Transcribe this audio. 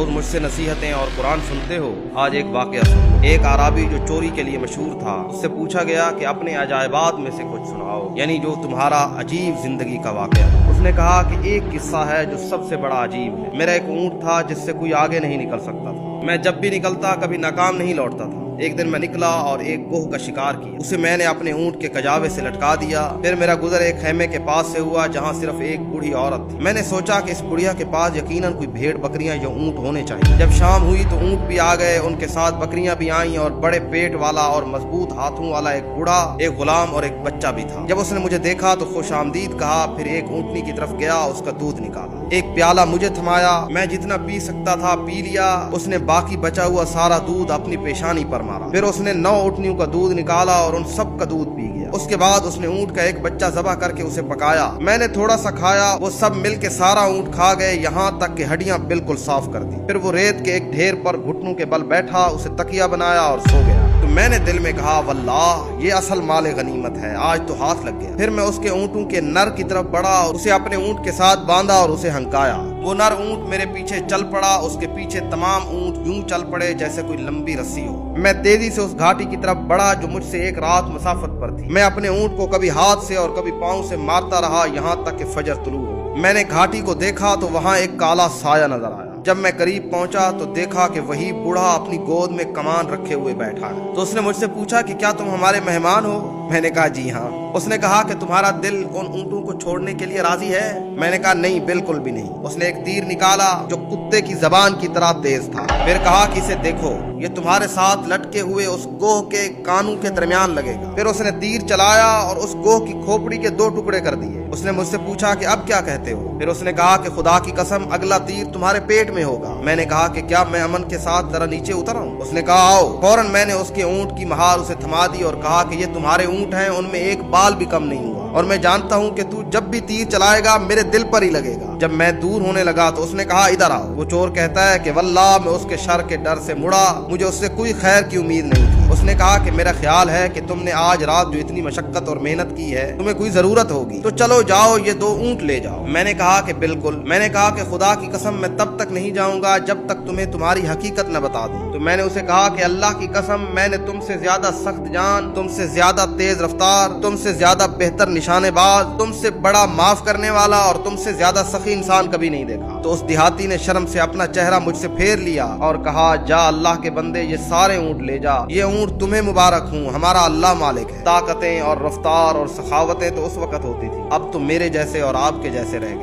रोज मुझसे नसीहतें और कुरान सुनते हो, आज एक वाकया सुनो। एक आराबी जो चोरी के लिए मशहूर था, उससे पूछा गया कि अपने अजायबात में से कुछ सुनाओ, यानी जो तुम्हारा अजीब जिंदगी का वाकया। उसने कहा कि एक किस्सा है जो सबसे बड़ा अजीब है। मेरा एक ऊंट था जिससे कोई आगे नहीं निकल सकता था। मैं जब भी निकलता कभी नाकाम नहीं लौटता था। एक दिन मैं निकला और एक गोह का शिकार किया। उसे मैंने अपने ऊंट के कजावे से लटका दिया। फिर मेरा गुजर एक खेमे के पास से हुआ जहाँ सिर्फ एक बूढ़ी औरत थी। मैंने सोचा कि इस बुढ़िया के पास यकीनन कोई भेड़ बकरियां या ऊंट होने चाहिए। जब शाम हुई तो ऊंट भी आ गए, उनके साथ बकरियां भी आईं और बड़े पेट वाला और मजबूत हाथों वाला एक बूढ़ा, एक गुलाम और एक बच्चा भी था। जब उसने मुझे देखा तो खुशामदीद कहा, फिर एक ऊंटनी की तरफ गया, उसका दूध निकाला, एक प्याला मुझे थमाया। मैं जितना पी सकता था पी लिया। उसने बाकी बचा हुआ सारा दूध अपनी पेशानी पर मारा। फिर उसने 9 ऊँटनियों का दूध निकाला और उन सब का दूध पी गया। उसके बाद उसने ऊँट का एक बच्चा ज़बह करके उसे पकाया। मैंने थोड़ा सा खाया, वो सब मिलके सारा ऊँट खा गए, यहाँ तक कि हड्डियां बिल्कुल साफ कर दी। फिर वो रेत के एक ढेर पर घुटनों के बल बैठा, उसे तकिया बनाया और सो गया। तो मैंने दिल में कहा, वल्लाह ये असल माले गनीमत है, आज तो हाथ लग गया। फिर मैं उसके ऊँटों के नर की तरफ बढ़ा और उसे अपने ऊँट के साथ बांधा और उसे हंकाया। वो नर ऊँट मेरे पीछे चल पड़ा, उसके पीछे तमाम ऊँट यूं चल पड़े जैसे कोई लंबी रस्सी हो। मैं तेजी से उस घाटी की तरफ बढ़ा जो मुझसे एक रात मसाफत पर थी। मैं अपने ऊँट को कभी हाथ से और कभी पाँव से मारता रहा, यहाँ तक कि फजर तुलू हो। मैंने घाटी को देखा तो वहाँ एक काला साया नजर आया। जब मैं करीब पहुंचा तो देखा कि वही बूढ़ा अपनी गोद में कमान रखे हुए बैठा है। तो उसने मुझसे पूछा कि क्या तुम हमारे मेहमान हो? मैंने कहा जी हाँ। उसने कहा कि तुम्हारा दिल उन ऊँटों को छोड़ने के लिए राजी है? मैंने कहा नहीं, बिल्कुल भी नहीं। उसने एक तीर निकाला जो कुत्ते की जबान की तरह तेज था। फिर कहा कि इसे देखो, ये तुम्हारे साथ लटके हुए उस गोह के कानों के दरमियान लगेगा। फिर उसने तीर चलाया और उस गोह की खोपड़ी के 2 टुकड़े कर दिए। उसने मुझसे पूछा कि अब क्या कहते हो? फिर उसने कहा कि खुदा की कसम अगला तीर तुम्हारे पेट में होगा। मैंने कहा कि क्या मैं अमन के साथ जरा नीचे उतर आऊं? उसने कहा आओ। फौरन मैंने उसके ऊँट की महार उसे थमा दी और कहा कि ये तुम्हारे ऊँट हैं, उनमें एक बाल भी कम नहीं हुआ, और मैं जानता हूँ कि तू जब भी तीर चलाएगा मेरे दिल पर ही लगेगा। जब मैं दूर होने लगा तो उसने कहा इधर आओ। वो चोर कहता है कि वल्लाह मैं उसके शर के डर से मुड़ा, मुझे उससे कोई खैर की उम्मीद नहीं थी। उसने कहा कि मेरा ख्याल है कि तुमने आज रात जो इतनी मशक्कत और मेहनत की है, तुम्हें कोई जरूरत होगी, तो चलो जाओ ये 2 ऊँट ले जाओ। मैंने कहा कि बिल्कुल। मैंने कहा कि खुदा की कसम मैं तब तक नहीं जाऊंगा जब तक तुम्हें तुम्हारी हकीकत न बता दूं। तो मैंने उसे कहा कि अल्लाह की कसम मैंने तुमसे ज्यादा सख्त जान, तुमसे ज्यादा तेज रफ्तार, तुमसे ज्यादा बेहतर निशानेबाज, तुमसे बड़ा माफ करने वाला और तुमसे ज्यादा सखी इंसान कभी नहीं देखा। तो उस देहाती ने शर्म से अपना चेहरा मुझसे फेर लिया और कहा, जा अल्लाह के बंदे ये सारे ऊँट ले जा, ये ऊँट तुम्हें मुबारक हूँ, हमारा अल्लाह मालिक है। ताकतें और रफ्तार और सखावतें तो उस वक्त होती थी, अब तो मेरे जैसे और आपके जैसे रह गए।